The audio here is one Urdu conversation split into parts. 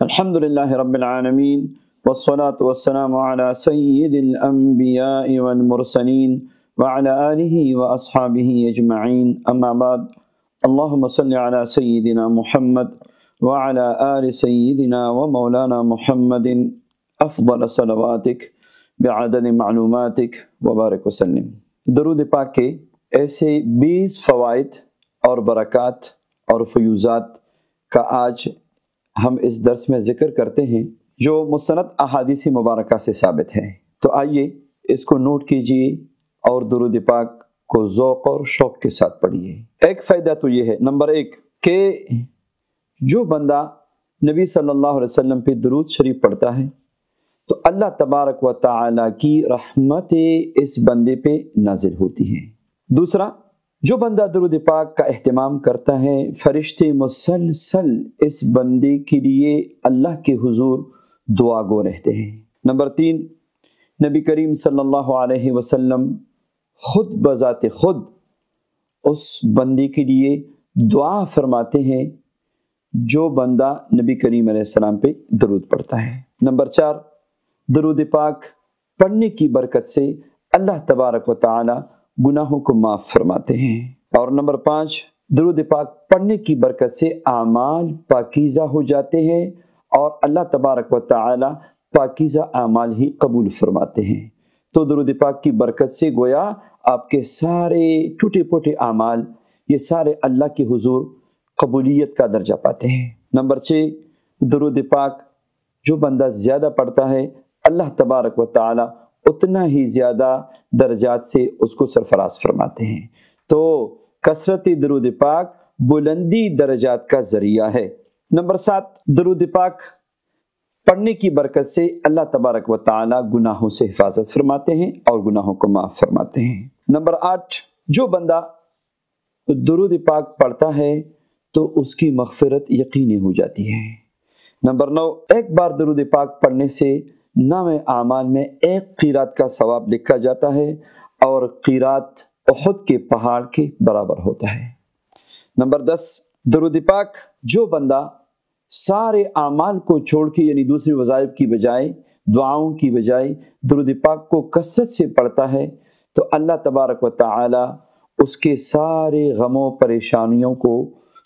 الحمدللہ رب العالمین والصلاة والسلام علی سید الانبیاء والمرسلین وعلی آلہ واصحابہ اجمعین، اما بعد، اللہم صلی علی سیدنا محمد وعلی آل سیدنا ومولانا محمد افضل صلواتک بعدد معلوماتک وبارک وسلم۔ درود پاک کے ایسے 20 فوائد اور برکات اور فیوزات کا آج ہم اس درس میں ذکر کرتے ہیں جو مستند احادیث مبارکہ سے ثابت ہے۔ تو آئیے اس کو نوٹ کیجئے اور درود پاک کو ذوق اور شوق کے ساتھ پڑھیے۔ ایک فائدہ تو یہ ہے، نمبر 1، کہ جو بندہ نبی صلی اللہ علیہ وسلم پہ درود شریف پڑھتا ہے تو اللہ تبارک و تعالی کی رحمت اس بندے پہ نازل ہوتی ہے۔ دوسرا، جو بندہ درود پاک کا اہتمام کرتا ہے، فرشتے مسلسل اس بندے کے لیے اللہ کے حضور دعا گو رہتے ہیں۔ نمبر 3، نبی کریم صلی اللہ علیہ وسلم خود بذات خود اس بندے کے لیے دعا فرماتے ہیں جو بندہ نبی کریم علیہ السلام پہ درود پڑھتا ہے۔ نمبر 4، درود پاک پڑھنے کی برکت سے اللہ تبارک و تعالی گناہوں کو معاف فرماتے ہیں۔ اور نمبر 5، درود پاک پڑھنے کی برکت سے اعمال پاکیزہ ہو جاتے ہیں اور اللہ تبارک و تعالی پاکیزہ اعمال ہی قبول فرماتے ہیں۔ تو درود پاک کی برکت سے گویا آپ کے سارے ٹوٹے پھوٹے اعمال یہ سارے اللہ کے حضور قبولیت کا درجہ پاتے ہیں۔ نمبر 6، درود پاک جو بندہ زیادہ پڑھتا ہے اللہ تبارک و تعالی اتنا ہی زیادہ درجات سے اس کو سرفراز فرماتے ہیں۔ تو کثرت درود پاک بلندی درجات کا ذریعہ ہے۔ نمبر 7، درود پاک پڑھنے کی برکت سے اللہ تبارک و تعالی گناہوں سے حفاظت فرماتے ہیں اور گناہوں کو معاف فرماتے ہیں۔ نمبر 8، جو بندہ درود پاک پڑھتا ہے تو اس کی مغفرت یقینی ہو جاتی ہے۔ نمبر 9، ایک بار درود پاک پڑھنے سے نام اعمال میں 1 قیرات کا ثواب لکھا جاتا ہے اور قیرات احد کے پہاڑ کے برابر ہوتا ہے۔ نمبر 10، درود پاک جو بندہ سارے اعمال کو چھوڑ کے یعنی دوسری وظائف کی بجائے دعاؤں کی بجائے درود پاک کو کثرت سے پڑھتا ہے تو اللہ تبارک و تعالی اس کے سارے غموں پریشانیوں کو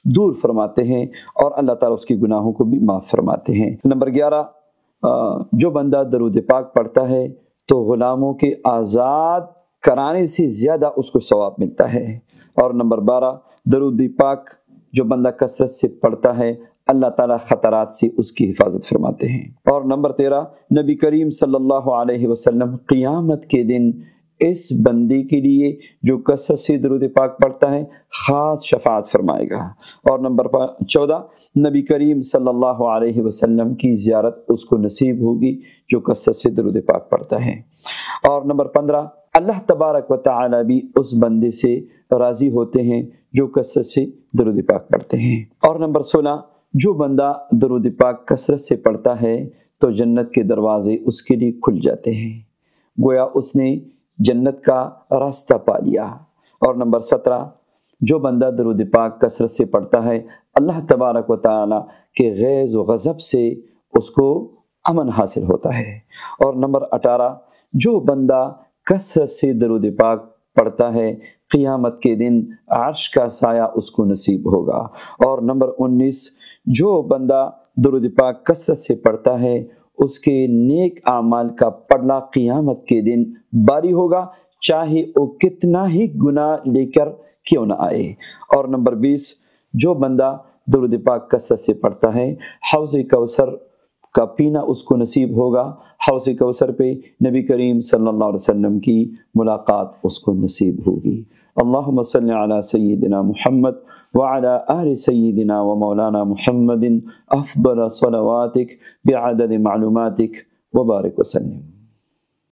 دور فرماتے ہیں اور اللہ تعالیٰ اس کے گناہوں کو بھی معاف فرماتے ہیں۔ نمبر 11، جو بندہ درود پاک پڑھتا ہے تو غلاموں کے آزاد کرانے سے زیادہ اس کو ثواب ملتا ہے۔ اور نمبر 12، درود پاک جو بندہ کثرت سے پڑھتا ہے اللہ تعالیٰ خطرات سے اس کی حفاظت فرماتے ہیں۔ اور نمبر 13، نبی کریم صلی اللہ علیہ وسلم قیامت کے دن اس بندے کے لیے جو کثرت سے درود پاک پڑھتا ہے خاص شفاعت فرمائے گا۔ اور نمبر 14، نبی کریم صلی اللہ علیہ وسلم کی زیارت اس کو نصیب ہوگی جو کثرت سے درود پاک پڑھتا ہے۔ اور نمبر 15، اللہ تبارک و تعالی بھی اس بندے سے راضی ہوتے ہیں جو کثرت سے درود پاک پڑھتے ہیں۔ اور نمبر 16، جو بندہ درود پاک کثرت سے پڑھتا ہے تو جنت کے دروازے اس کے لیے کھل جاتے ہیں، گویا اس نے جنت کا راستہ پا لیا۔ اور نمبر 17، جو بندہ درود پاک کثرت سے پڑھتا ہے اللہ تبارک و تعالی کے غیظ و غضب سے اس کو امن حاصل ہوتا ہے۔ اور نمبر 18، جو بندہ کثرت سے درود پاک پڑھتا ہے قیامت کے دن عرش کا سایہ اس کو نصیب ہوگا۔ اور نمبر 19، جو بندہ درود پاک کثرت سے پڑھتا ہے اس کے نیک اعمال کا پڑھنا قیامت کے دن باری ہوگا، چاہے وہ کتنا ہی گناہ لے کر کیوں نہ آئے۔ اور نمبر 20، جو بندہ درود پاک کثرت سے پڑھتا ہے حوض کوثر کا پینا اس کو نصیب ہوگا، حوض کوثر پہ نبی کریم صلی اللہ علیہ وسلم کی ملاقات اس کو نصیب ہوگی۔ اللہم صلی علی سیدنا محمد وعلی آل سیدنا و مولانا محمد افضل صلواتک بعدد معلوماتک وبارک وسلم۔